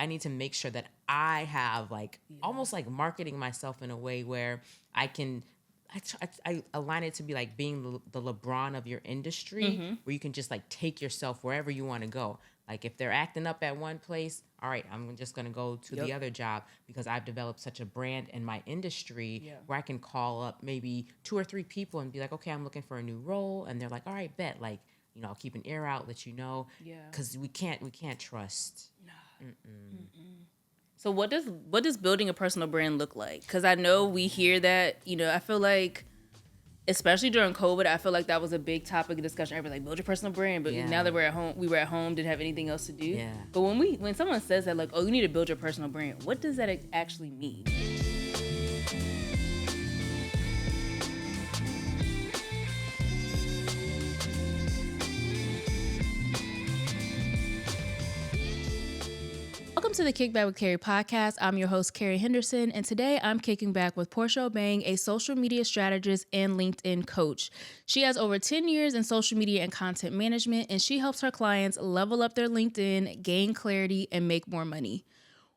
I need to make sure that I have like almost like marketing myself in a way where I can, I align it to be like being the LeBron of your industry, where you can just like take yourself wherever you want to go. Like if they're acting up at one place, all right, I'm just going to go to the other job because I've developed such a brand in my industry where I can call up maybe 2 or 3 people and be like, okay, I'm looking for a new role. And they're like, all right, bet. Like, you know, I'll keep an ear out, let you know. Yeah. Because we can't trust. No. So what does building a personal brand look like? Because I know we hear that, you know, I feel like, especially during COVID, I feel like that was a big topic of discussion. Everybody like, build your personal brand. But now that we were at home, didn't have anything else to do. Yeah. But when someone says that, like, oh, you need to build your personal brand, what does that actually mean? Welcome to the Kickback with Keri podcast. I'm your host, Keri Henderson, and today I'm kicking back with Portia, a social media strategist and LinkedIn coach. She has over 10 years in social media and content management, and she helps her clients level up their LinkedIn, gain clarity, and make more money.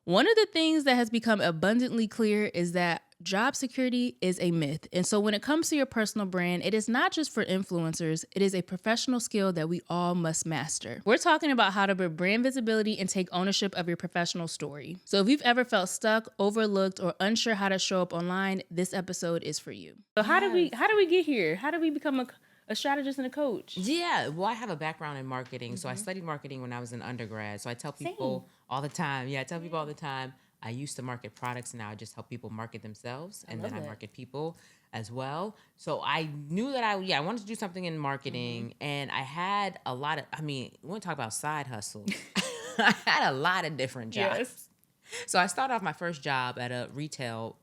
One of the things that has become abundantly clear is that job security is a myth. And so when it comes to your personal brand, it is not just for influencers, it is a professional skill that we all must master. We're talking about how to build brand visibility and take ownership of your professional story. So if you've ever felt stuck, overlooked, or unsure how to show up online, this episode is for you. So how do we get here? How do we become a strategist and a coach? Yeah, well, I have a background in marketing. So I studied marketing when I was in undergrad. So I tell people all the time. Yeah, I tell people all the time. I used to market products, and now I just help people market themselves. And then I market people as well. So I knew that I wanted to do something in marketing. And I had a lot of, we want to talk about side hustles. I had a lot of different jobs. Yes. So I started off my first job at a retail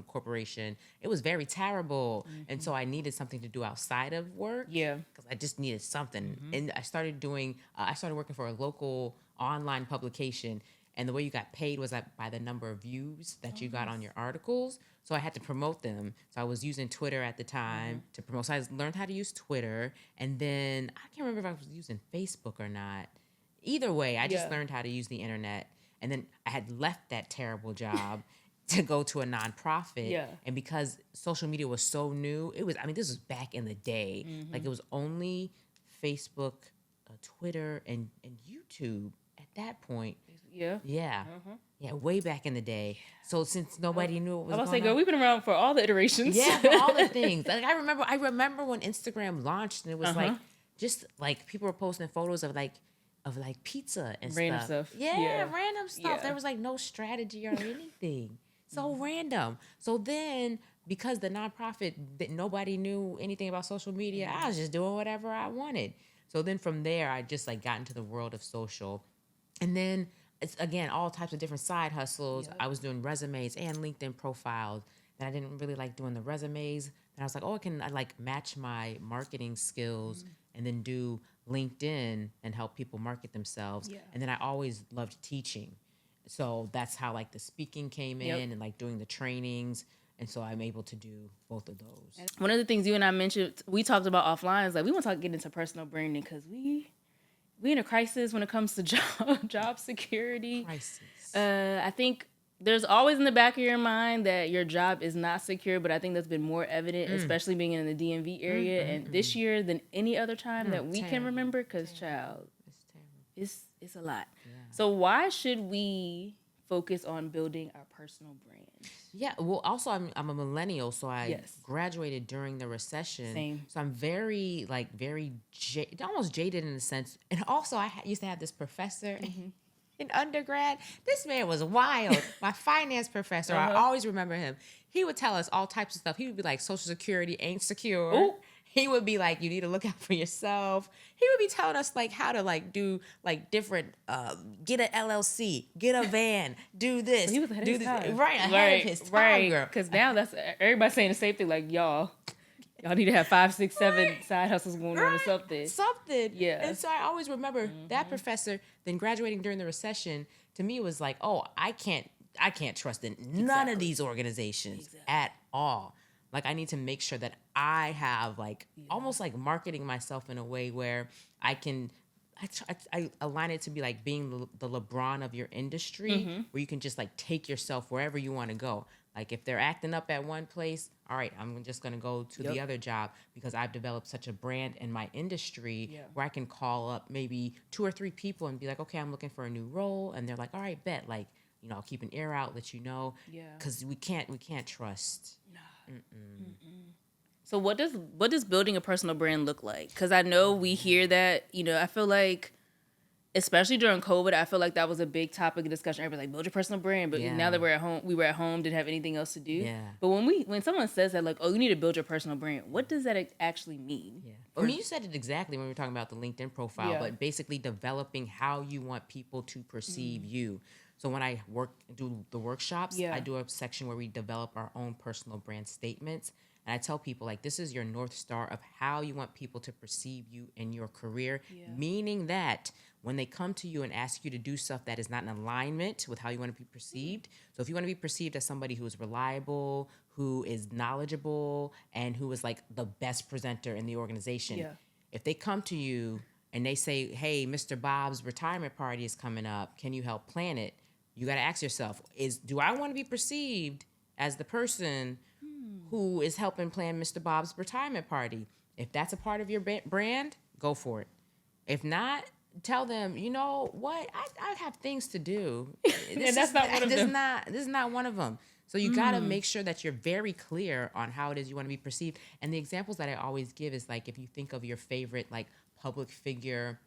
corporation. It was very terrible. And so I needed something to do outside of work. Yeah. Because I just needed something. And I started working for a local online publication. And the way you got paid was by the number of views that you got on your articles. So I had to promote them. So I was using Twitter at the time to promote. So I learned how to use Twitter. And then I can't remember if I was using Facebook or not. Either way, I just learned how to use the internet. And then I had left that terrible job to go to a nonprofit. Yeah. And because social media was so new, this was back in the day. Like it was only Facebook, Twitter, and YouTube at that point. Yeah. Yeah. Yeah, way back in the day. So since nobody knew what was going on. I was like, girl, we've been around for all the iterations. Yeah, for all the things. Like I remember when Instagram launched, and it was like just like people were posting photos of pizza and random stuff. Yeah, random stuff. Yeah. There was like no strategy or anything. So random. So then, because the nonprofit, that nobody knew anything about social media, I was just doing whatever I wanted. So then from there, I just like got into the world of social. And then it's again, all types of different side hustles. Yep. I was doing resumes and LinkedIn profiles. And I didn't really like doing the resumes. And I was like, I like match my marketing skills and then do LinkedIn and help people market themselves. Yeah. And then I always loved teaching. So that's how like the speaking came in and like doing the trainings. And so I'm able to do both of those. One of the things you and I mentioned, we talked about offline, is like we want to get into personal branding because we in a crisis when it comes to job security. Crisis. I think there's always in the back of your mind that your job is not secure, but I think that's been more evident, especially being in the DMV area and this year than any other time that we can remember. Because, child, it's a lot. Yeah. So why should we focus on building our personal brand? Yeah, well, also I'm a millennial, so I graduated during the recession. Same. So I'm very almost jaded in a sense. And also I used to have this professor in undergrad. This man was wild. My finance professor, I always remember him. He would tell us all types of stuff. He would be like, Social Security ain't secure. Ooh. He would be like, you need to look out for yourself. He would be telling us like how to like do like different, get an LLC, get a van, do this, he was ahead of his time. Ahead of his time, girl. Because now that's everybody saying the same thing. Like y'all need to have 5, 6, 7 side hustles going on or something. Something. Yeah. And so I always remember that professor. Then graduating during the recession, to me was like, oh, I can't trust in none of these organizations at all. Like I need to make sure that I have like almost like marketing myself in a way where I can I align it to be like being the LeBron of your industry, where you can just like take yourself wherever you want to go. Like if they're acting up at one place, all right, I'm just going to go to the other job because I've developed such a brand in my industry where I can call up maybe 2 or 3 people and be like, okay, I'm looking for a new role. And they're like, all right, bet. Like, I'll keep an ear out, let you know. Yeah. Because we can't trust. No. So what does building a personal brand look like? Because I know we hear that, I feel like, especially during COVID, I feel like that was a big topic of discussion. Everybody's like, build your personal brand. But now that we were at home, didn't have anything else to do. Yeah. But when someone says that, like, oh, you need to build your personal brand, what does that actually mean? Yeah. I mean, you said it exactly when we were talking about the LinkedIn profile, but basically developing how you want people to perceive you. So when I do the workshops, I do a section where we develop our own personal brand statements. And I tell people, like, this is your North Star of how you want people to perceive you in your career, meaning that when they come to you and ask you to do stuff that is not in alignment with how you want to be perceived. So if you want to be perceived as somebody who is reliable, who is knowledgeable, and who is like the best presenter in the organization, if they come to you and they say, hey, Mr. Bob's retirement party is coming up, can you help plan it? You got to ask yourself, do I want to be perceived as the person who is helping plan Mr. Bob's retirement party? If that's a part of your brand, go for it. If not, tell them, you know what, I have things to do. And that's not one of them. This is not one of them. So you got to make sure that you're very clear on how it is you want to be perceived. And the examples that I always give is like, if you think of your favorite like public figure,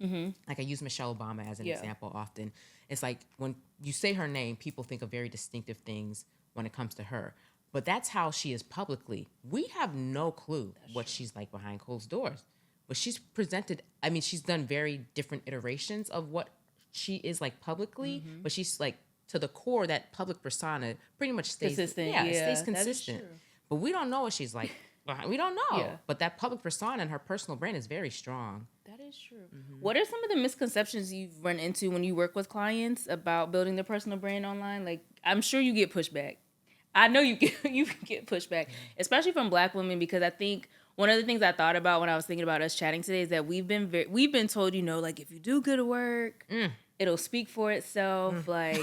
like I use Michelle Obama as an example often. It's like when you say her name, people think of very distinctive things when it comes to her. But that's how she is publicly. We have no clue what she's like behind closed doors. But she's she's done very different iterations of what she is like publicly, but she's like, to the core, that public persona pretty much stays consistent. Yeah, it stays consistent. But we don't know what she's like. We don't know. Yeah. But that public persona and her personal brand is very strong. That is true. What are some of the misconceptions you've run into when you work with clients about building their personal brand online? Like, I'm sure you get pushback. I know you get pushback, especially from Black women, because I think one of the things I thought about when I was thinking about us chatting today is that we've been told, like, if you do good work, it'll speak for itself. Like,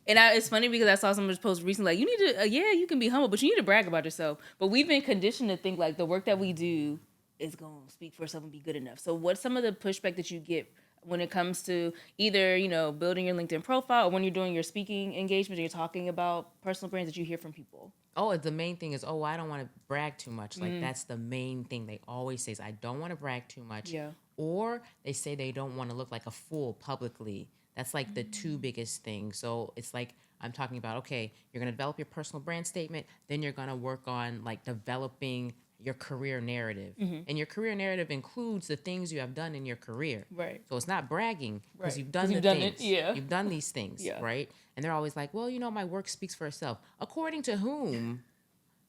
and it's funny because I saw someone post recently, like, you need to, you can be humble, but you need to brag about yourself. But we've been conditioned to think like the work that we do is going to speak for itself and be good enough. So what's some of the pushback that you get when it comes to either, building your LinkedIn profile or when you're doing your speaking engagements and you're talking about personal brands that you hear from people? Oh, the main thing is, I don't want to brag too much. Like, that's the main thing they always say is, I don't want to brag too much. Yeah. Or they say they don't want to look like a fool publicly. That's like the two biggest things. So it's like, I'm talking about, okay, you're going to develop your personal brand statement. Then you're going to work on like developing your career narrative. And your career narrative includes the things you have done in your career. Right. So it's not bragging because you've done things. You've done these things, right? And they're always like, well, my work speaks for itself. According to whom?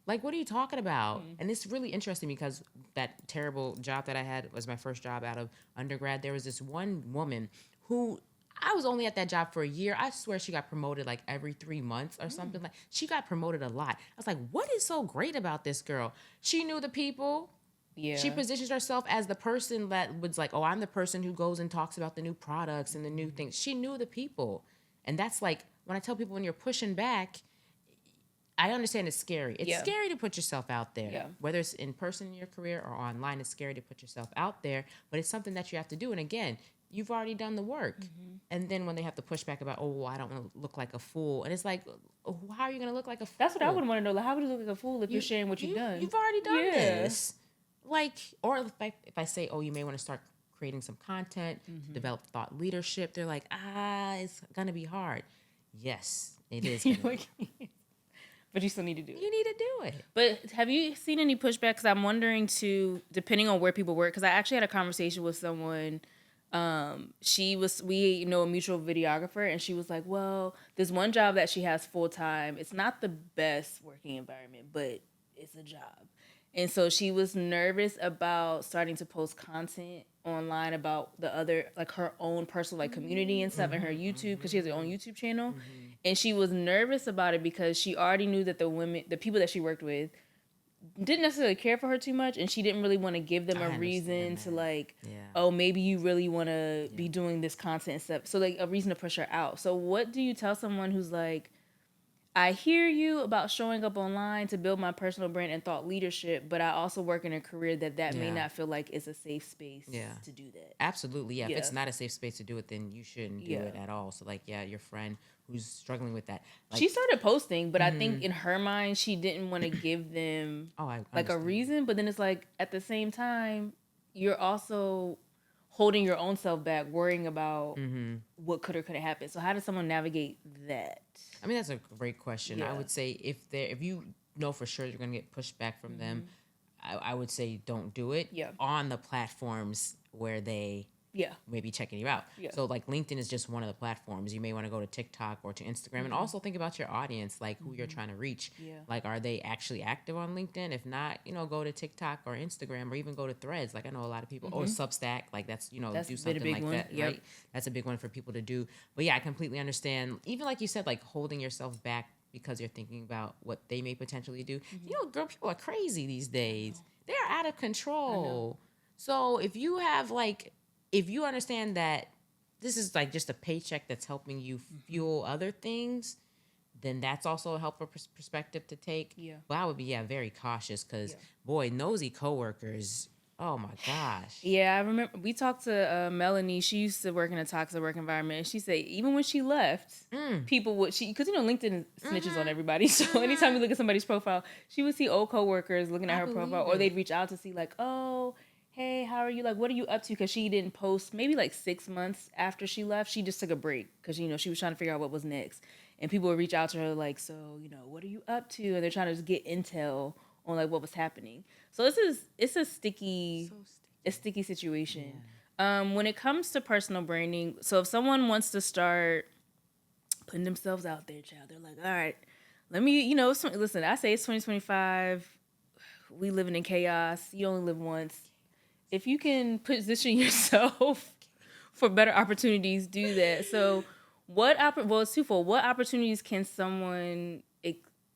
Like, what are you talking about? And it's really interesting because that terrible job that I had was my first job out of undergrad. There was this one woman who, I was only at that job for a year. I swear she got promoted like every 3 months or something. Like, she got promoted a lot. I was like, what is so great about this girl? She knew the people. Yeah. She positions herself as the person that was like, I'm the person who goes and talks about the new products and the new things. She knew the people. And that's like, when I tell people when you're pushing back, I understand it's scary. It's scary to put yourself out there. Yeah. Whether it's in person in your career or online, it's scary to put yourself out there. But it's something that you have to do. And again, you've already done the work. And then when they have to push back about, I don't want to look like a fool. And it's like, how are you going to look like a fool? That's what I would want to know. Like, how would you look like a fool if you're sharing what you've done? You've already done this. Like, or if I say, you may want to start creating some content, develop thought leadership, they're like, it's going to be hard. Yes, it is. But you still need to do it. You need to do it. But have you seen any pushback? Because I'm wondering too, depending on where people work, because I actually had a conversation with someone. We know a mutual videographer, and she was like, well, there's one job that she has full time. It's not the best working environment, but it's a job. And so she was nervous about starting to post content online about the other, like her own personal like community and stuff in her YouTube, because she has her own YouTube channel. And she was nervous about it because she already knew that the people that she worked with, didn't necessarily care for her too much, and she didn't really want to give them a reason to like, oh, maybe you really want to be doing this content and stuff. So like a reason to push her out. So what do you tell someone who's like, I hear you about showing up online to build my personal brand and thought leadership, but I also work in a career that may not feel like it's a safe space to do that. Absolutely, yeah. If it's not a safe space to do it, then you shouldn't do it at all. So like, your friend who's struggling with that. Like, she started posting, but I think in her mind, she didn't want to give them like a reason. But then it's like, at the same time, you're also holding your own self back, worrying about what could or couldn't happen. So how does someone navigate that? I mean, that's a great question. I would say if you know for sure you're going to get pushback from them, I would say don't do it on the platforms where they may be checking you out. So like LinkedIn is just one of the platforms. You may want to go to TikTok or to Instagram and also think about your audience, like who you're trying to reach. Like, are they actually active on LinkedIn? If not, go to TikTok or Instagram or even go to Threads. Like I know a lot of people, or Substack, like that's do something like that, right? That's a big one for people to do. But yeah, I completely understand. Even like you said, like holding yourself back because you're thinking about what they may potentially do. Girl, people are crazy these days. They're out of control. So if you have if you understand that this is like just a paycheck that's helping you fuel other things, then that's also a helpful perspective to take. But I would be very cautious because boy, nosy coworkers. Oh my gosh. Yeah, I remember we talked to Melanie. She used to work in a toxic work environment, and she said even when she left, people would because LinkedIn snitches on everybody. So anytime you look at somebody's profile, she would see old coworkers looking at her profile, or they'd reach out to see like, oh, hey, how are you? Like, what are you up to? Because she didn't post maybe like 6 months after she left. She just took a break because she was trying to figure out what was next. And people would reach out to her like, so what are you up to? And they're trying to just get intel on like what was happening. So it's a sticky situation. When it comes to personal branding, so if someone wants to start putting themselves out there, child, they're like, all right, let me, listen, I say it's 2025. We living in chaos. You only live once. If you can position yourself for better opportunities, do that. So it's twofold. What opportunities can someone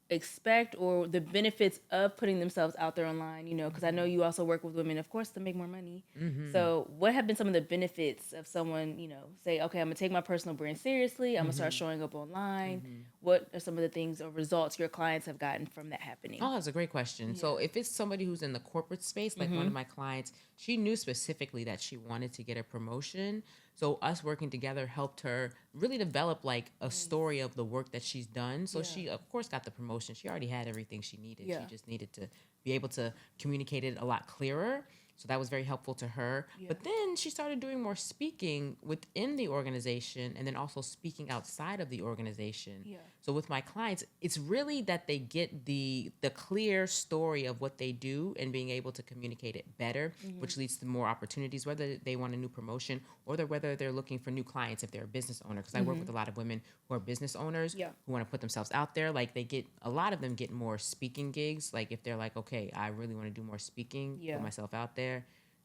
expect, or the benefits of putting themselves out there online, because I know you also work with women, of course, to make more money. So what have been some of the benefits of someone, say, okay, I'm gonna take my personal brand seriously, I'm gonna start showing up online. What are some of the things or results your clients have gotten from that happening? Oh, that's a great question. So if it's somebody who's in the corporate space, like one of my clients, she knew specifically that she wanted to get a promotion. So us working together helped her really develop like a story of the work that she's done. So she, of course, got the promotion. She already had everything she needed. She just needed to be able to communicate it a lot clearer. So that was very helpful to her. But then she started doing more speaking within the organization and then also speaking outside of the organization. So with my clients, it's really that they get the clear story of what they do and being able to communicate it better, which leads to more opportunities, whether they want a new promotion or whether they're looking for new clients if they're a business owner. Because I work with a lot of women who are business owners who want to put themselves out there. Like a lot of them get more speaking gigs. Like if they're like, okay, I really want to do more speaking, put myself out there.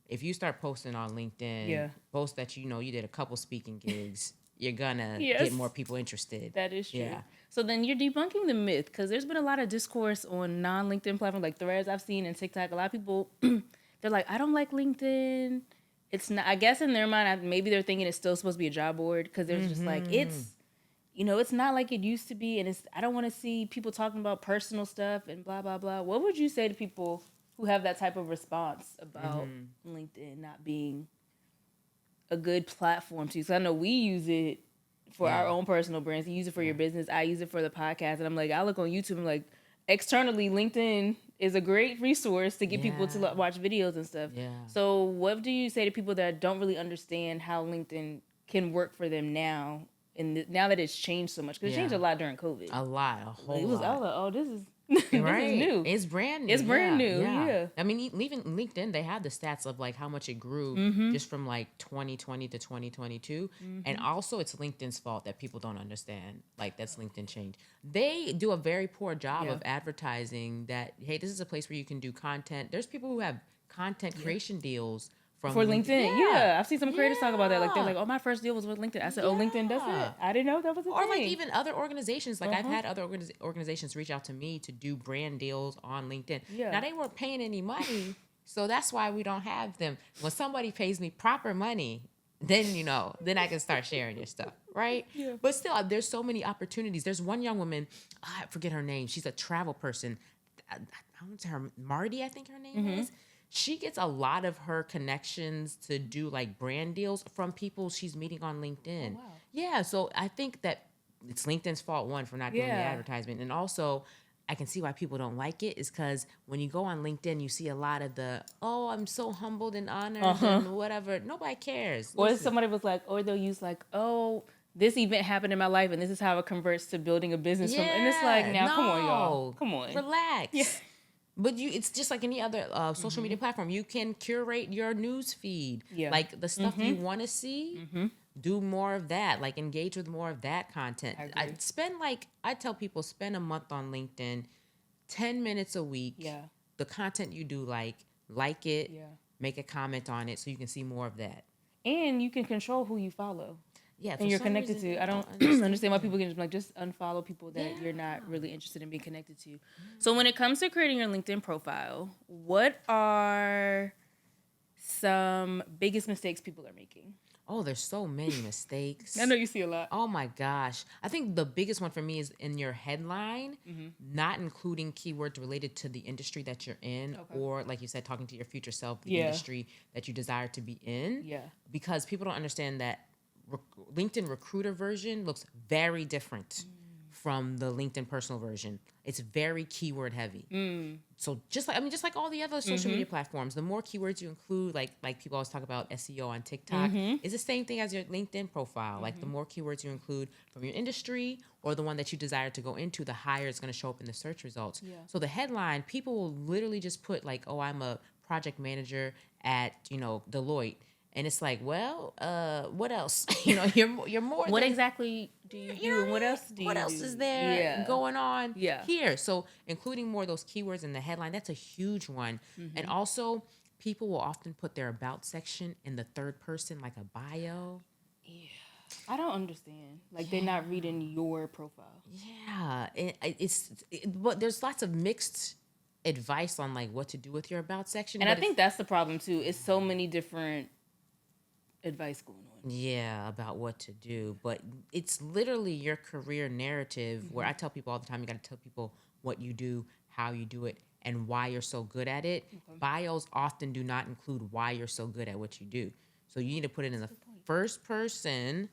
If you start posting on LinkedIn, post that you did a couple speaking gigs, you're gonna get more people interested. That is true. Yeah. So then you're debunking the myth, because there's been a lot of discourse on non-LinkedIn platforms like Threads I've seen and TikTok. A lot of people, they're like, I don't like LinkedIn. It's not. I guess in their mind, maybe they're thinking it's still supposed to be a job board, because they're just like, it's not like it used to be, and I don't want to see people talking about personal stuff and blah blah blah. What would you say to people who have that type of response about LinkedIn not being a good platform to use? So I know we use it for our own personal brands. You use it for your business. I use it for the podcast. And I'm like, I look on YouTube and like, externally, LinkedIn is a great resource to get people to watch videos and stuff. So what do you say to people that don't really understand how LinkedIn can work for them now? And now that it's changed so much, because it changed a lot during COVID. A whole lot. I was like, oh, this is right. This is new. It's brand new. It's brand new. Yeah. I mean, even LinkedIn, they had the stats of like how much it grew just from like 2020 to 2022. And also it's LinkedIn's fault that people don't understand. Like that's LinkedIn change. They do a very poor job of advertising that, hey, this is a place where you can do content. There's people who have content creation deals from For LinkedIn. Yeah. I've seen some creators talk about that. Like, they're Yeah. like, oh, my first deal was with LinkedIn. I said, oh, LinkedIn does it? I didn't know that was a thing. Or like even other organizations. Like I've had other organizations reach out to me to do brand deals on LinkedIn. Yeah. Now they weren't paying any money, so that's why we don't have them. When somebody pays me proper money, then then I can start sharing your stuff, right? Yeah. But still, there's so many opportunities. There's one young woman, I forget her name. She's a travel person. I want to her Marty, I think her name is. She gets a lot of her connections to do like brand deals from people she's meeting on LinkedIn. Oh, wow. Yeah, so I think that it's LinkedIn's fault, one, for not doing the advertisement. And also, I can see why people don't like it is because when you go on LinkedIn, you see a lot of the, oh, I'm so humbled and honored and whatever. Nobody cares. Or somebody was like, or they'll use like, oh, this event happened in my life and this is how it converts to building a business. And it's like, now, come on, y'all. Come on. Relax. Yeah. But it's just like any other social media platform. You can curate your news feed. Yeah. Like the stuff you want to see, do more of that. Like engage with more of that content. I tell people spend a month on LinkedIn, 10 minutes a week. Yeah. The content you do like it, make a comment on it so you can see more of that. And you can control who you follow. Yeah, and you're connected to. I don't understand why people can just unfollow people that you're not really interested in being connected to. So when it comes to creating your LinkedIn profile, what are some biggest mistakes people are making? Oh, there's so many mistakes. I know you see a lot. Oh my gosh. I think the biggest one for me is in your headline, not including keywords related to the industry that you're in, or like you said, talking to your future self, the industry that you desire to be in. Yeah. Because people don't understand that LinkedIn recruiter version looks very different from the LinkedIn personal version. It's very keyword heavy. So just like all the other social media platforms, the more keywords you include, like people always talk about SEO on TikTok, it's the same thing as your LinkedIn profile. Like the more keywords you include from your industry or the one that you desire to go into, the higher it's going to show up in the search results. Yeah. So the headline, people will literally just put like, oh, I'm a project manager at, Deloitte. And it's like, well, what else? You're more. What exactly do you do? And what else do you do? What else is there going on here? So including more of those keywords in the headline, that's a huge one. And also, people will often put their about section in the third person, like a bio. Yeah. I don't understand. Like they're not reading your profile. Yeah. But there's lots of mixed advice on like what to do with your about section. And I think that's the problem too. It's so many different advice going on. Yeah, about what to do. But it's literally your career narrative where I tell people all the time, you got to tell people what you do, how you do it, and why you're so good at it. Bios often do not include why you're so good at what you do. So you need to put it in the first person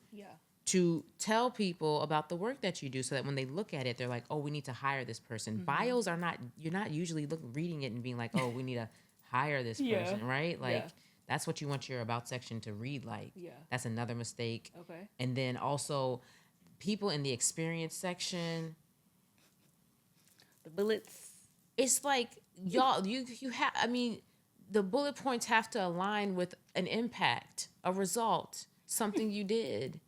to tell people about the work that you do so that when they look at it, they're like, oh, we need to hire this person. Bios are not, you're not usually reading it and being like, oh, we need to hire this person, right? Like, that's what you want your about section to read like. Yeah. That's another mistake. Okay. And then also people in the experience section. The bullets. It's like, y'all, you have, the bullet points have to align with an impact, a result, something you did.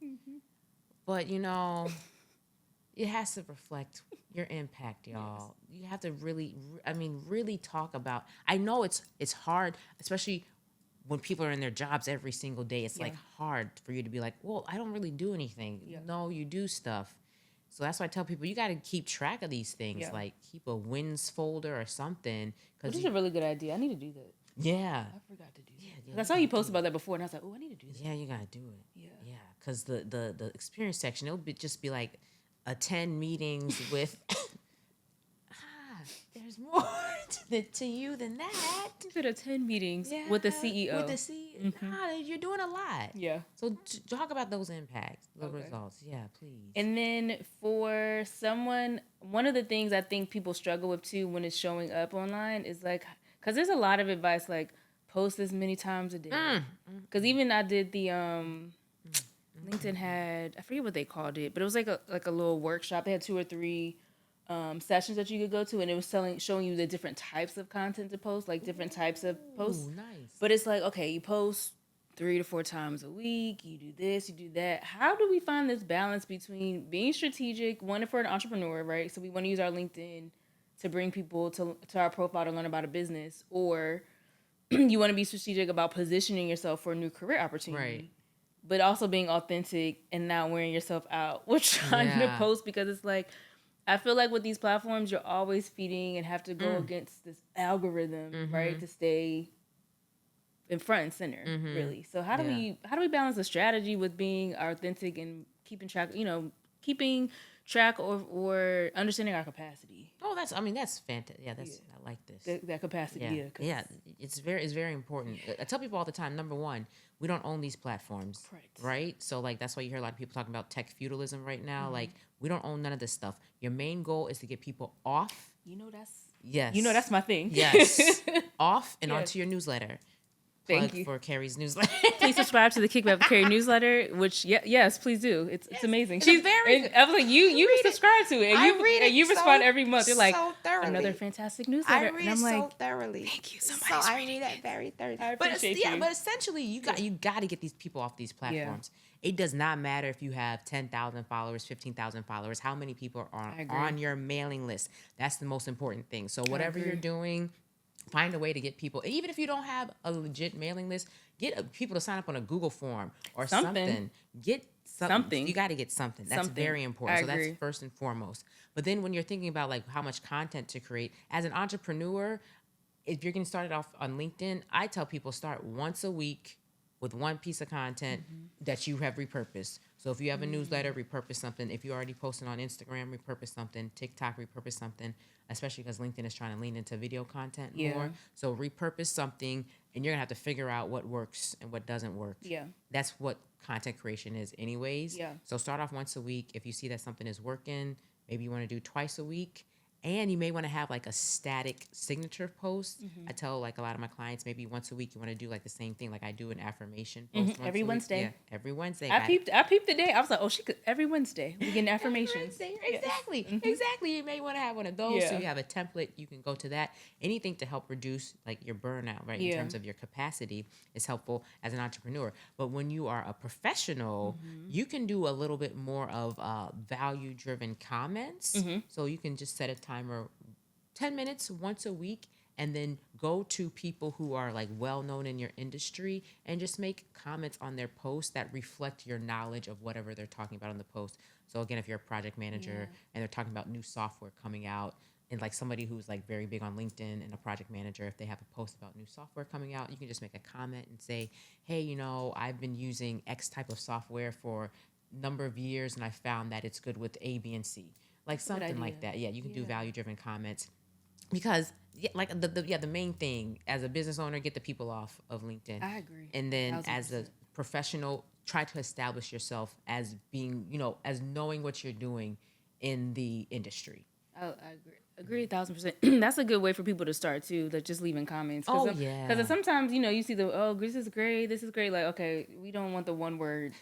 But, it has to reflect your impact, y'all. Yes. You have to really talk about, I know it's hard, especially when people are in their jobs every single day. It's like hard for you to be like, well, I don't really do anything. Yeah. No, you do stuff. So that's why I tell people you got to keep track of these things. Yeah. Like keep a wins folder or something. Which is a really good idea. I need to do that. Yeah. I forgot to do that. I saw you post about that before and I was like, oh, I need to do that. Yeah, you got to do it. Yeah. Yeah. Because the experience section, it'll just be like 10 meetings with... There's more to you than that. Instead of 10 meetings with the CEO. With the CEO. Nah, you're doing a lot. Yeah. So talk about those impacts, the results. Yeah, please. And then for someone, one of the things I think people struggle with too when it's showing up online is like, because there's a lot of advice like post as many times a day. Because even I did the, LinkedIn had, I forget what they called it, but it was like a little workshop. They had 2 or 3 sessions that you could go to, and it was showing you the different types of content to post, like different types of posts. Nice. But it's like, okay, you post 3 to 4 times a week, you do this, you do that. How do we find this balance between being strategic, one for an entrepreneur, right? So we want to use our LinkedIn to bring people to our profile to learn about a business, or you want to be strategic about positioning yourself for a new career opportunity. Right. But also being authentic and not wearing yourself out with trying to post, because it's like, I feel like with these platforms, you're always feeding and have to go against this algorithm, right, to stay in front and center, really. So how do we balance the strategy with being authentic and keeping track or understanding our capacity? Oh, that's fantastic. Yeah, I like this. That capacity. Yeah, it's very important. I tell people all the time, number one, we don't own these platforms. Correct. Right? So like that's why you hear a lot of people talking about tech feudalism right now. Like we don't own none of this stuff. Your main goal is to get people off. That's my thing. Yes. Off and onto your newsletter. Thank you for Keri's newsletter. Please subscribe to the Kickback with Keri newsletter, which yes, please do. It's amazing. She's very. I was like, you subscribe to it. And you respond every month. You're like, so thoroughly. Another fantastic newsletter. I read and I'm so like, thoroughly. Thank you so much. So I read it very thoroughly. I appreciate you. But essentially, you got to get these people off these platforms. It does not matter if you have 10,000 followers, 15,000 followers. How many people are on your mailing list? That's the most important thing. So whatever you're doing, find a way to get people. Even if you don't have a legit mailing list, get people to sign up on a Google form or something. Get something. You got to get something. That's very important. So that's first and foremost. But then when you're thinking about like how much content to create as an entrepreneur, if you're getting started off on LinkedIn, I tell people start once a week with one piece of content that you have repurposed. So if you have a newsletter, repurpose something. If you already posted on Instagram, repurpose something. TikTok, repurpose something, especially because LinkedIn is trying to lean into video content more. So repurpose something, and you're going to have to figure out what works and what doesn't work. Yeah. That's what content creation is anyways. Yeah. So start off once a week. If you see that something is working, maybe you want to do twice a week. And you may want to have like a static signature post. I tell like a lot of my clients, maybe once a week you want to do like the same thing. Like I do an affirmation post every Wednesday. Yeah, every Wednesday. I peeped the day. I was like, oh, she could every Wednesday we get an affirmation. Exactly. Exactly. You may want to have one of those. So you have a template. You can go to that. Anything to help reduce like your burnout, right? In terms of your capacity is helpful as an entrepreneur. But when you are a professional, you can do a little bit more of value-driven comments. So you can just set a timer 10 minutes once a week and then go to people who are like well known in your industry and just make comments on their posts that reflect your knowledge of whatever they're talking about on the post. So again, if you're a project manager and they're talking about new software coming out, and like somebody who's like very big on LinkedIn and a project manager, if they have a post about new software coming out, you can just make a comment and say, hey, I've been using X type of software for a number of years and I found that it's good with A, B, and C. Like something like that. Yeah, you can do value-driven comments because the main thing as a business owner, get the people off of LinkedIn. I agree. And then 1000%. As a professional, try to establish yourself as being, as knowing what you're doing in the industry. I agree 1,000%. That's a good way for people to start too. Like just leaving comments. Because sometimes you see this is great. Like, okay, we don't want the one word.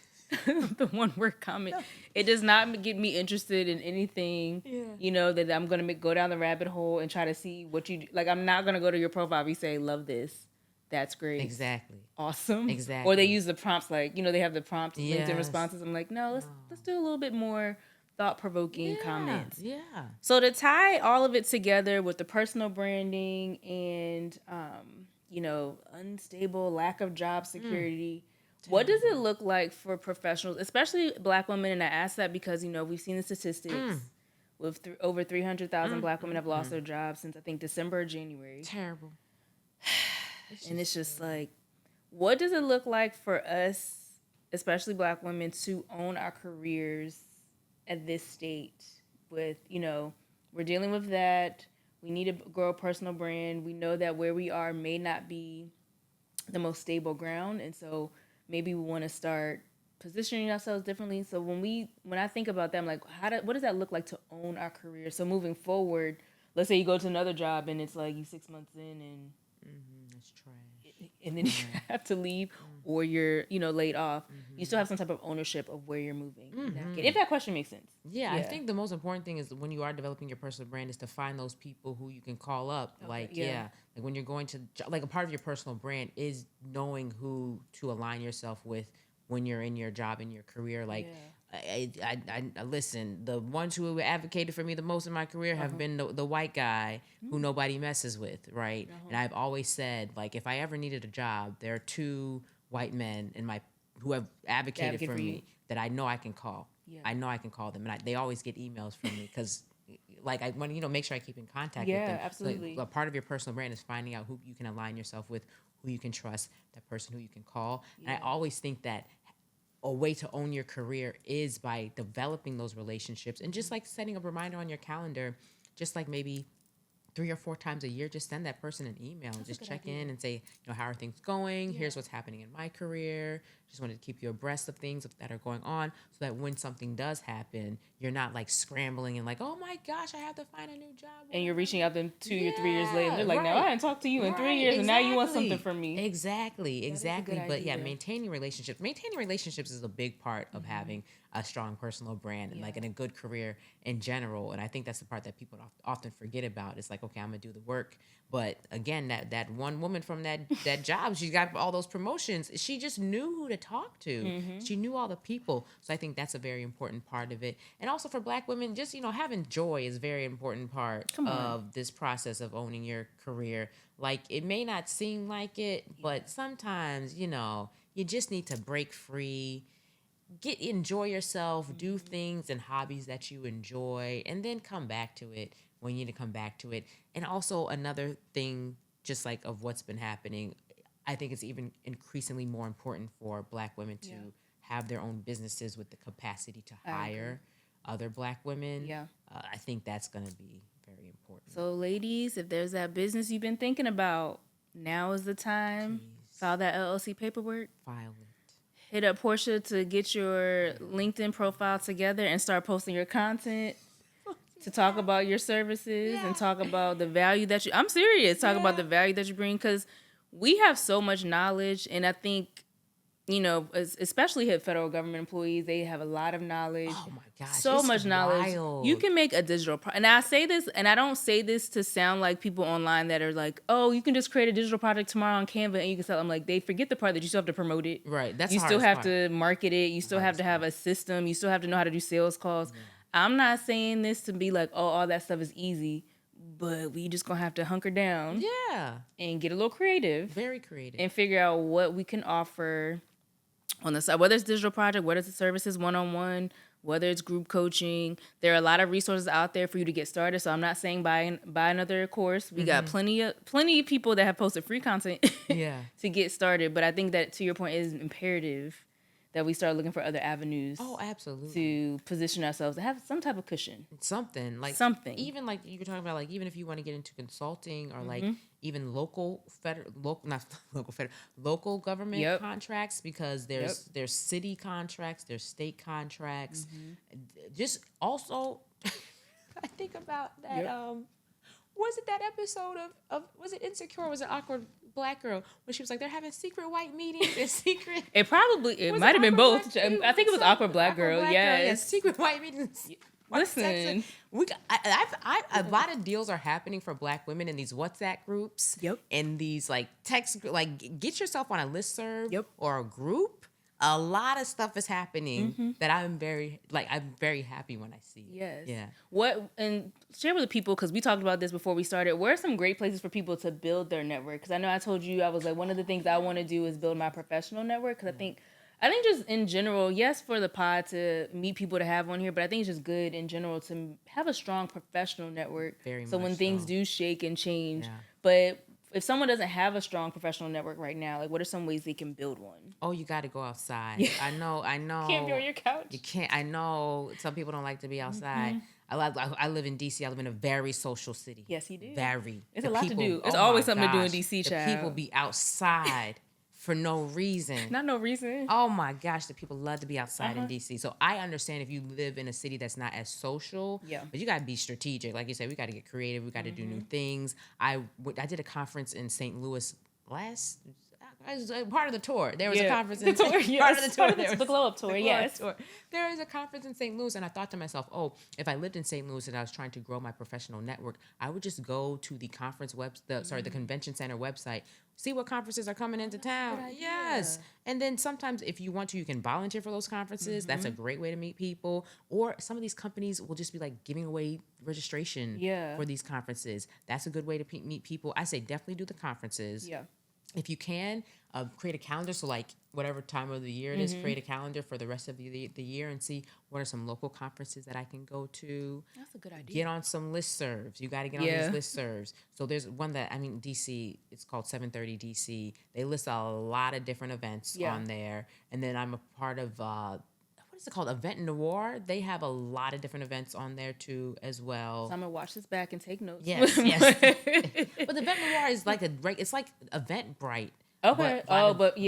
The one word comment. No. It does not get me interested in anything, that I'm going to go down the rabbit hole and try to see what you do. Like, I'm not going to go to your profile and say, love this. That's great. Exactly. Awesome. Exactly. Or they use the prompts like, they have the prompt LinkedIn responses. I'm like, no, let's do a little bit more thought-provoking comments. Yeah. So to tie all of it together with the personal branding and, unstable lack of job security, what does it look like for professionals, especially Black women? And I ask that because, we've seen the statistics with over 300,000 Black women have lost their jobs since, I think, December or January. Terrible. And it's just like, what does it look like for us, especially Black women, to own our careers at this state with, we're dealing with that. We need to grow a personal brand. We know that where we are may not be the most stable ground. And so maybe we want to start positioning ourselves differently. So when I think about that, I'm like, what does that look like to own our career? So moving forward, let's say you go to another job and it's like you 6 months in and that's trash. And then you have to leave or you're, laid off. You still have some type of ownership of where you're moving. If that question makes sense. Yeah, I think the most important thing is when you are developing your personal brand is to find those people who you can call up. Okay, like when you're going to, like a part of your personal brand is knowing who to align yourself with when you're in your job, in your career. Like I listen. The ones who advocated for me the most in my career have been the white guy who nobody messes with, right? And I've always said, like, if I ever needed a job, there are 2 white men who have advocated for me that I know I can call. Yeah. I know I can call them, and they always get emails from me because, like, I want to make sure I keep in contact with them. Yeah, absolutely. So, a part of your personal brand is finding out who you can align yourself with, who you can trust, that person who you can call. Yeah. And I always think that a way to own your career is by developing those relationships and just like setting a reminder on your calendar, just like maybe 3 or 4 times a year, just send that person an email and just check in and say, how are things going? Yeah. Here's what's happening in my career. Just wanted to keep you abreast of things that are going on so that when something does happen, you're not like scrambling and like, oh my gosh, I have to find a new job. And you're reaching out them 2 or 3 years later. They're like, no, I hadn't talked to you in 3 years and now you want something from me. Exactly. But yeah, maintaining relationships is a big part of having a strong personal brand and like in a good career in general. And I think that's the part that people often forget about. It's like, okay, I'm gonna do the work. But again, that one woman from that job, she got all those promotions. She just knew who to talk to. Mm-hmm. She knew all the people. So I think that's a very important part of it. And also for Black women, just, having joy is a very important part of this process of owning your career. Like, it may not seem like it, but sometimes, you just need to break free, enjoy yourself, do things and hobbies that you enjoy, and then come back to it when you need to come back to it. And also another thing, just like of what's been happening, I think it's even increasingly more important for Black women to have their own businesses with the capacity to hire other Black women. Yeah. I think that's going to be very important. So ladies, if there's that business you've been thinking about, now is the time. Please. File that LLC paperwork. File it. Hit up Portia to get your LinkedIn profile together and start posting your content to talk about your services and talk about the value that I'm serious, talk about the value that you bring, because we have so much knowledge, and I think, especially federal government employees, they have a lot of knowledge. Oh my gosh. So much knowledge. Wild. You can make a digital and I say this, and I don't say this to sound like people online that are like, oh, you can just create a digital product tomorrow on Canva and you can sell. I'm like, they forget the part that you still have to promote it. Right. That's you still have to market it. You still have to have a system. You still have to know how to do sales calls. Yeah. I'm not saying this to be like, oh, all that stuff is easy, but we just gonna have to hunker down. Yeah. And get a little creative. Very creative. And figure out what we can offer on the side, whether it's digital project, whether it's services one-on-one, whether it's group coaching. There are a lot of resources out there for you to get started. So I'm not saying buy another course. We got plenty of people that have posted free content to get started. But I think that, to your point, it is imperative that we start looking for other avenues. Oh, absolutely. To position ourselves to have some type of cushion. Something. Even like you were talking about, like, even if you want to get into consulting or like even local government contracts, because there's city contracts, there's state contracts. Just also, I think about that. Was it that episode of was it Insecure? Or was it Awkward Black Girl when she was like, they're having secret white meetings and secret? It might have been both. I think it was Awkward Black Girl. Yes. Secret white meetings. Listen, a lot of deals are happening for Black women in these WhatsApp groups. And these like text, like, get yourself on a listserv or a group. A lot of stuff is happening that I'm very happy when I see. Yes. Yeah. And share with the people, because we talked about this before we started. Where are some great places for people to build their network? Because I know I told you, I was like, one of the things I want to do is build my professional network. Because I think just in general, yes, for the pod to meet people to have on here, but I think it's just good in general to have a strong professional network. Very much so when things do shake and change. Yeah. But if someone doesn't have a strong professional network right now, like, what are some ways they can build one? Oh, you got to go outside. I know. Can't be on your couch. You can't. I know some people don't like to be outside. I live in D.C. I live in a very social city. Yes, you do. Very. It's a lot to do. It's always something to do in D.C., child. The people be outside for no reason. Not no reason. Oh my gosh, the people love to be outside in DC. So I understand if you live in a city that's not as social, but you got to be strategic. Like you said, we got to get creative. We got to do new things. I did a conference in St. Louis As part of the tour. There was a conference in part of the tour. There was the glow up tour. There was a conference in St. Louis, and I thought to myself, oh, if I lived in St. Louis and I was trying to grow my professional network, I would just go to the the convention center website, see what conferences are coming into town. Yes. And then sometimes if you want to, you can volunteer for those conferences. That's a great way to meet people. Or some of these companies will just be like giving away registration for these conferences. That's a good way to meet people. I say definitely do the conferences. Yeah. If you can, create a calendar. So like whatever time of the year it is, create a calendar for the rest of the year and see what are some local conferences that I can go to. That's a good idea. Get on some listservs. You got to get on these listservs. So there's one DC, it's called 730 DC. They list a lot of different events on there. And then I'm a part of, what is it called? Event Noir. They have a lot of different events on there too as well. So I'm going to watch this back and take notes. Yes. But the Event Noir is like it's like Eventbrite. Okay.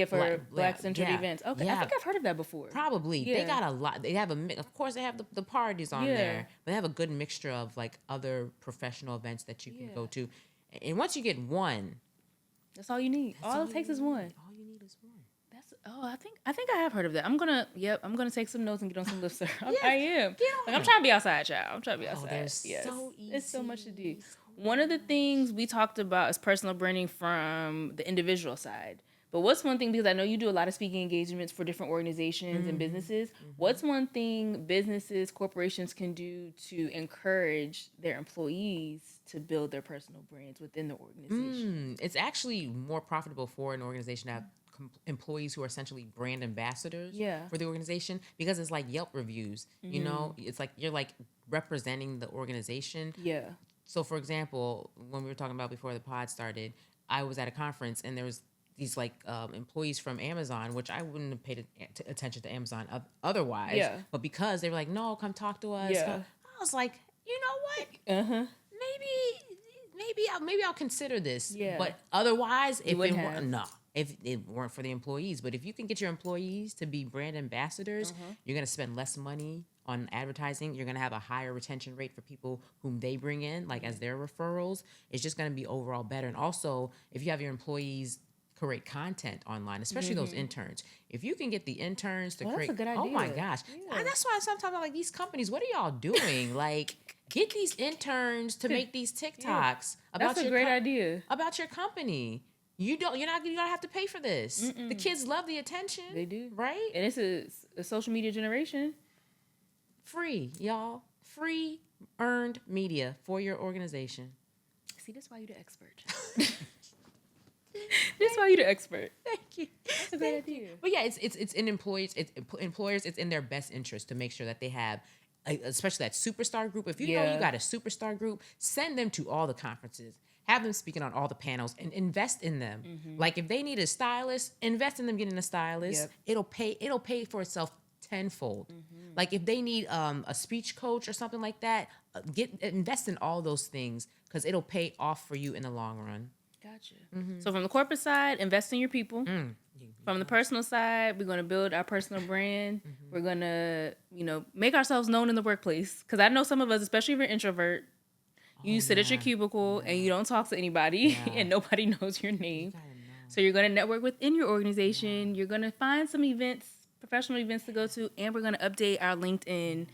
For Black-centered events. Okay. I think I've heard of that before. Probably. Yeah. They got a lot. They have of course, they have the parties on there, but they have a good mixture of like other professional events that you can go to. And once you get one, that's all you need. All it takes is one. All you need is one. I think I have heard of that. I'm gonna take some notes and get on some listserv. I am. I'm trying to be outside, child. I'm trying to be outside. So easy. It's so much to do. One of the things we talked about is personal branding from the individual side. But what's one thing, because I know you do a lot of speaking engagements for different organizations and businesses, what's one thing businesses, corporations can do to encourage their employees to build their personal brands within the organization? It's actually more profitable for an organization to have employees who are essentially brand ambassadors for the organization, because it's like Yelp reviews. You know, it's like you're like representing the organization. Yeah. So, for example, when we were talking about before the pod started, I was at a conference and there was these like employees from Amazon, which I wouldn't have paid attention to Amazon otherwise. Yeah. But because they were like, no, come talk to us. Yeah. I was like, you know what? Maybe I'll consider this. Yeah. But otherwise, if it weren't for the employees. But if you can get your employees to be brand ambassadors, you're going to spend less money on advertising. You're going to have a higher retention rate for people whom they bring in, like as their referrals. It's just going to be overall better. And also, if you have your employees create content online, especially those interns. If you can get the interns to create, that's a good idea. Oh my gosh. Yeah. That's why sometimes I'm like, these companies, what are y'all doing? Like, get these interns to make these TikToks about that's a great idea. About your company. You don't have to pay for this. The kids love the attention. They do. Right? And it's a social media generation. Free, y'all. Free earned media for your organization. See, that's why you're the expert. That's why you're the expert. Thank you. That's a great idea. But yeah, it's in employers. It's in their best interest to make sure that they have, especially that superstar group. If you know you got a superstar group, send them to all the conferences. Have them speaking on all the panels and invest in them. Like if they need a stylist, invest in them getting a stylist. It'll pay for itself tenfold. Like if they need a speech coach or something like that, invest in all those things because it'll pay off for you in the long run. Gotcha. So from the corporate side, invest in your people. From the personal side, we're going to build our personal brand. We're going to, make ourselves known in the workplace. Because I know some of us, especially if you're an introvert, you sit at your cubicle and you don't talk to anybody and nobody knows your name. So you're going to network within your organization. You're going to find some events, professional events to go to, and we're going to update our LinkedIn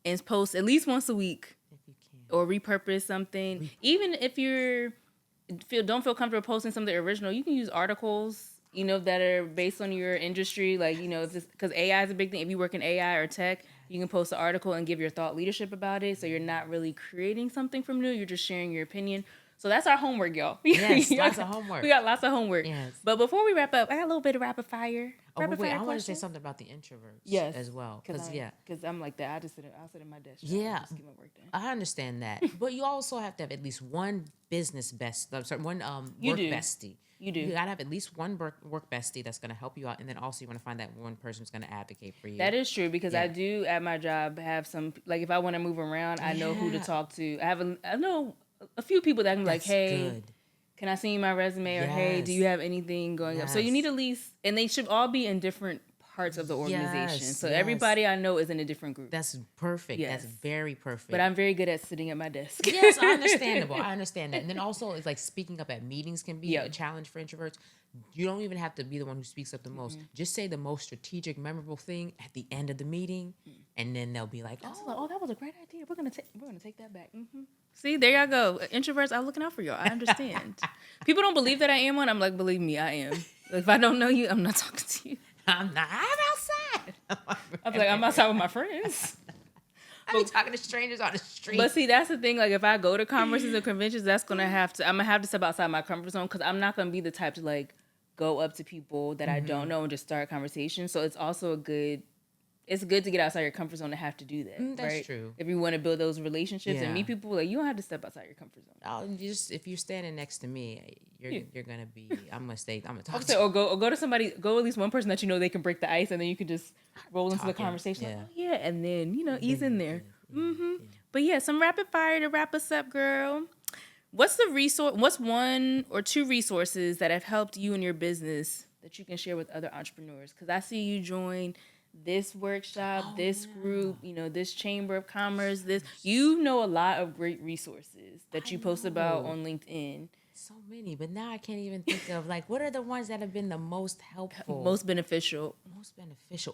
and post at least once a week. If you can. Or repurpose something. Even if don't feel comfortable posting something original, you can use articles, that are based on your industry. Like, because AI is a big thing. If you work in AI or tech, you can post an article and give your thought leadership about it. So you're not really creating something from new. You're just sharing your opinion. So that's our homework, y'all. Yes, lots of homework. We got lots of homework. Yes. But before we wrap up, I got a little bit of rapid fire. I want to say something about the introverts as well. Because I'm like that. I'll sit at my desk. Yeah. Just get my work done. I understand that. But you also have to have at least one work bestie. You do. You got to have at least one work bestie that's going to help you out. And then also you want to find that one person who's going to advocate for you. That is true because I do at my job have some, like if I want to move around, I know who to talk to. I know a few people that can be like, hey, can I send you my resume? Or hey, do you have anything going up? So you need at least, and they should all be in different parts of the organization. Yes, So yes. everybody I know is in a different group. That's perfect. Yes. That's very perfect. But I'm very good at sitting at my desk. Yes, understandable. I understand that. And then also, it's like speaking up at meetings can be Yeah. a challenge for introverts. You don't even have to be the one who speaks up the most. Just say the most strategic, memorable thing at the end of the meeting, and then they'll be like, Oh, that was a great idea. We're gonna take that back. See, there y'all go. Introverts, I'm looking out for y'all. I understand. People don't believe that I am one. I'm like, believe me, I am. Like, if I don't know you, I'm not talking to you. I'm outside. I'm like, I'm outside with my friends. I be talking to strangers on the street. But see, that's the thing. Like, if I go to conferences or conventions, I'm gonna have to step outside my comfort zone because I'm not gonna be the type to like go up to people that I don't know and just start a conversation. So it's also it's good to get outside your comfort zone to have to do that. That's right? true. If you want to build those relationships and meet people, like you don't have to step outside your comfort zone. If you're standing next to me, you're gonna be. I'm gonna talk to or go to somebody. Go at least one person that you know they can break the ice, and then you can just roll into the conversation. Yeah. Like, oh, yeah, and then ease in there. But yeah, some rapid fire to wrap us up, girl. What's the resource? What's one or two resources that have helped you in your business that you can share with other entrepreneurs? Because I see you join this workshop, this group, this chamber of commerce. You know a lot of great resources that you post about on LinkedIn. So many, but now I can't even think of like what are the ones that have been the most helpful, most beneficial.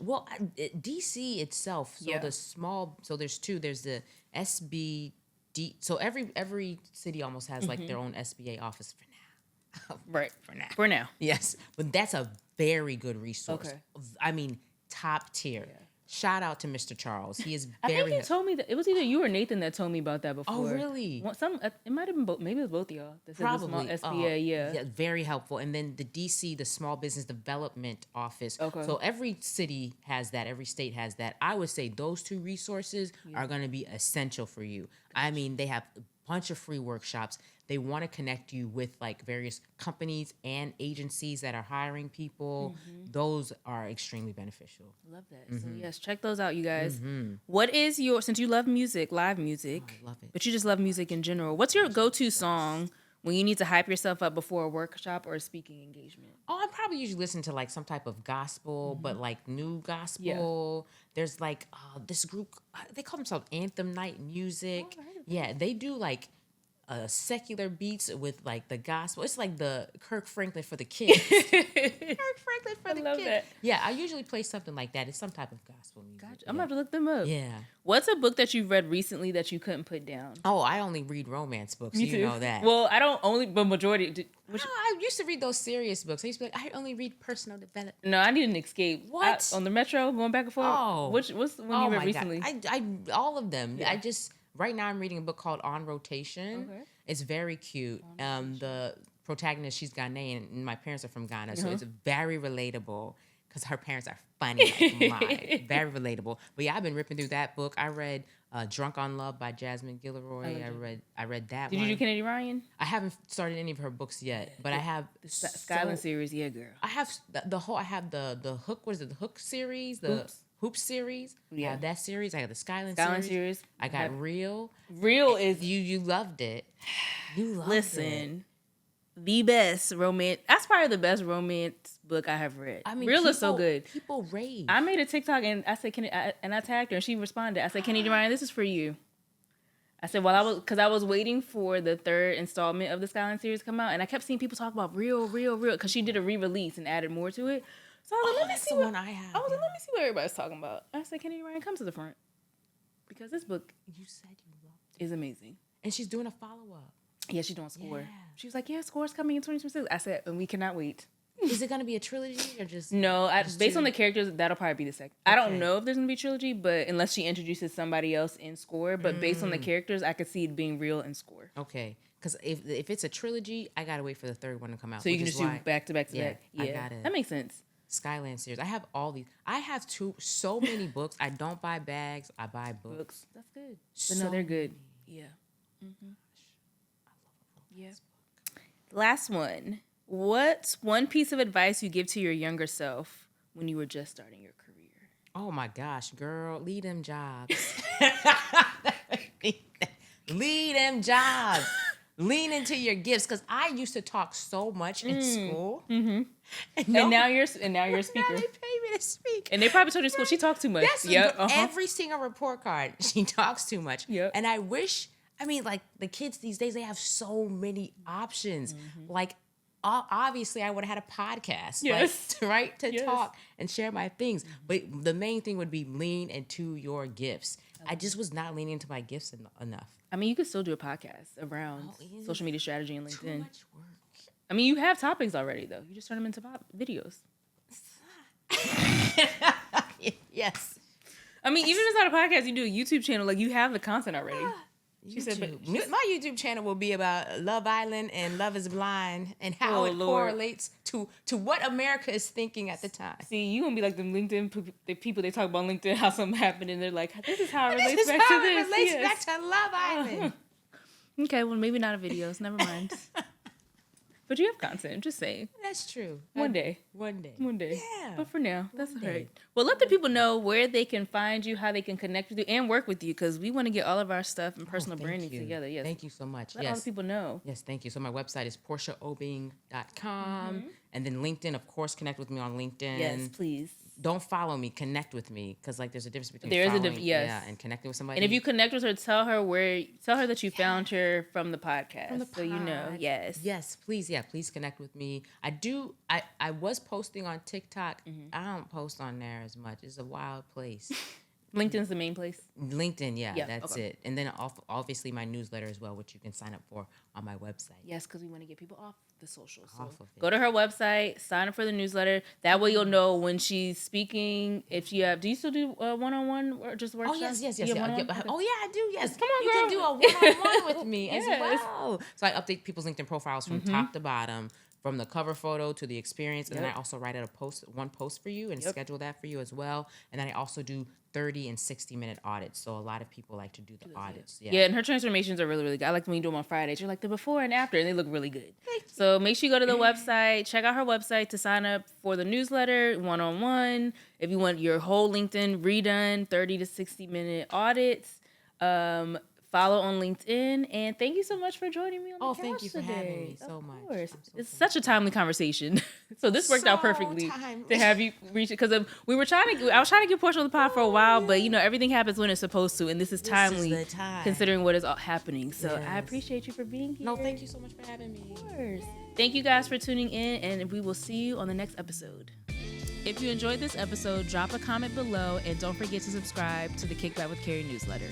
Well, DC itself. So there's two. There's the SBD. So every city almost has like their own SBA office for now. Right. For now. Yes, but that's a very good resource. Okay. I mean, top tier. Yeah. Shout out to Mr. Charles. He is very. I think he told me that it was either you or Nathan that told me about that before. Oh, really? It might have been both. Maybe it was both of y'all. Probably. The small SBA, yeah. Very helpful. And then the DC, the Small Business Development Office. Okay. So every city has that. Every state has that. I would say those two resources are going to be essential for you. I mean, they have a bunch of free workshops. They want to connect you with like various companies and agencies that are hiring people. Those are extremely beneficial. Love that. So yes, check those out, you guys. What is since you love music, live music, I love it. But you just love music in general, what's your go-to song when you need to hype yourself up before a workshop or a speaking engagement? Oh, I probably usually listen to like some type of gospel, but like new gospel. Yeah. There's like this group, they call themselves Anthem Night Music. Yeah, they do like secular beats with like the gospel. It's like the Kirk Franklin for the kids. Kirk Franklin for the kids. That. Yeah, I usually play something like that. It's some type of gospel music. Gotcha. I'm gonna have to look them up. Yeah. What's a book that you've read recently that you couldn't put down? Oh, I only read romance books. Me too. You know that. Well, I don't only, but majority. I used to read those serious books. I used to be like, I only read personal development. No, I need an escape. What? On the metro, going back and forth? Oh. What's one you read recently? God. All of them. Yeah. Right now I'm reading a book called On Rotation. Okay. It's very cute. The protagonist, she's Ghanaian, and my parents are from Ghana, so it's very relatable because her parents are funny like mine. Very relatable. But yeah, I've been ripping through that book. I read Drunk on Love by Jasmine Guillory. I read that one. Did you do Kennedy Ryan? I haven't started any of her books yet, but I have the Skyline series. Yeah, girl. I have the whole. I have the Hook. What is it? The Hook series. The Hoops series. Yeah, I have that series. I got the Skyline series. I got Real. Real is you loved it. You loved it. The best romance. That's probably the best romance book I have read. I mean, Real is so good. People rave. I made a TikTok and I said, and I tagged her and she responded. I said, Kennedy Ryan, this is for you. I said, because I was waiting for the third installment of the Skyline series to come out, and I kept seeing people talk about Real, because she did a re-release and added more to it. So I was like, let me see what I have. I was like, let me see what everybody's talking about. I said, Kennedy Ryan, come to the front. Because this book you said you loved it. Is amazing. And she's doing a follow-up. Yeah, she's doing Score. Yeah. She was like, yeah, Score's coming in 2026. I said, and we cannot wait. Is it going to be a trilogy or just... No, based on the characters, that'll probably be the second. Okay. I don't know if there's going to be a trilogy, but unless she introduces somebody else in Score. But based on the characters, I could see it being Real and Score. Okay. Because if it's a trilogy, I got to wait for the third one to come out. So you can just do back to back to back. Yeah, I got it. That makes sense. Skyland series. I have all these. I have so many books. I don't buy bags. I buy books. That's good. But no, they're good. Yeah. Mm-hmm. I love a romance book. Last one. What's one piece of advice you give to your younger self when you were just starting your career? Oh my gosh, girl, lead them jobs. Lead them jobs. Lean into your gifts, because I used to talk so much in school. Mm-hmm. And now you're a speaker. Now they pay me to speak. And they probably told you in school she talks too much. Yes, yep. Every single report card, she talks too much. Yep. And I wish, like the kids these days, they have so many options. Like, obviously, I would have had a podcast, yes. right, to talk and share my things. But the main thing would be lean into your gifts. I just was not leaning into my gifts enough. I mean, you could still do a podcast around social media strategy and LinkedIn. Too much work. I mean, you have topics already, though. You just turn them into videos. Yes. I mean, even if it's not a podcast, you do a YouTube channel. Like, you have the content already. She said, my YouTube channel will be about Love Island and Love is Blind and how it correlates to what America is thinking at the time. See, you gonna be like the LinkedIn people. They talk about LinkedIn, how something happened, and they're like, "This is how it relates back to this." It relates back to Love Island. Okay, well, maybe not a videos. Never mind. But you have content. Just saying. That's true. One day. Yeah. But for now, that's all right. Well, let the people know where they can find you, how they can connect with you, and work with you, because we want to get all of our stuff and personal branding together. Yes. Thank you so much. Let all the people know. Yes, thank you. So my website is portiaobing.com. And then LinkedIn, of course, connect with me on LinkedIn. Yes, please. Don't follow me, connect with me, because like there's a difference between and connecting with somebody. And if you connect with her, tell her that you found her from the podcast, so you know. Yes, please, please connect with me. I was posting on TikTok. I don't post on there as much. It's a wild place. LinkedIn's the main place. LinkedIn, that's it. And then obviously my newsletter as well, which you can sign up for on my website. Yes, because we want to get people off the socials. So go to her website, sign up for the newsletter. That way you'll know when she's speaking. If you have, do you still do one-on-one or just workshops? Oh yes. Okay. Oh yeah, I do. Yes, come on, you can do a one-on-one with me as well. So I update people's LinkedIn profiles from top to bottom, from the cover photo to the experience, and then I also write out one post for you and schedule that for you as well. And then I also do 30 and 60-minute audits. So a lot of people like to do the audits. Yeah, and her transformations are really, really good. I like when you do them on Fridays. You're like the before and after, and they look really good. So make sure you go to the website, check out her website to sign up for the newsletter, one-on-one. If you want your whole LinkedIn redone, 30 to 60-minute audits. Follow on LinkedIn, and thank you so much for joining me on the couch thank you for today. having me so much. It's such a timely conversation. So this worked out perfectly to have you reach it, because I was trying to get Portia on the pod for a while, but everything happens when it's supposed to, and this is timely considering what is happening. So I appreciate you for being here. No, thank you so much for having me. Of course. Thank you guys for tuning in, and we will see you on the next episode. If you enjoyed this episode, drop a comment below, and don't forget to subscribe to the Kickback with Keri newsletter.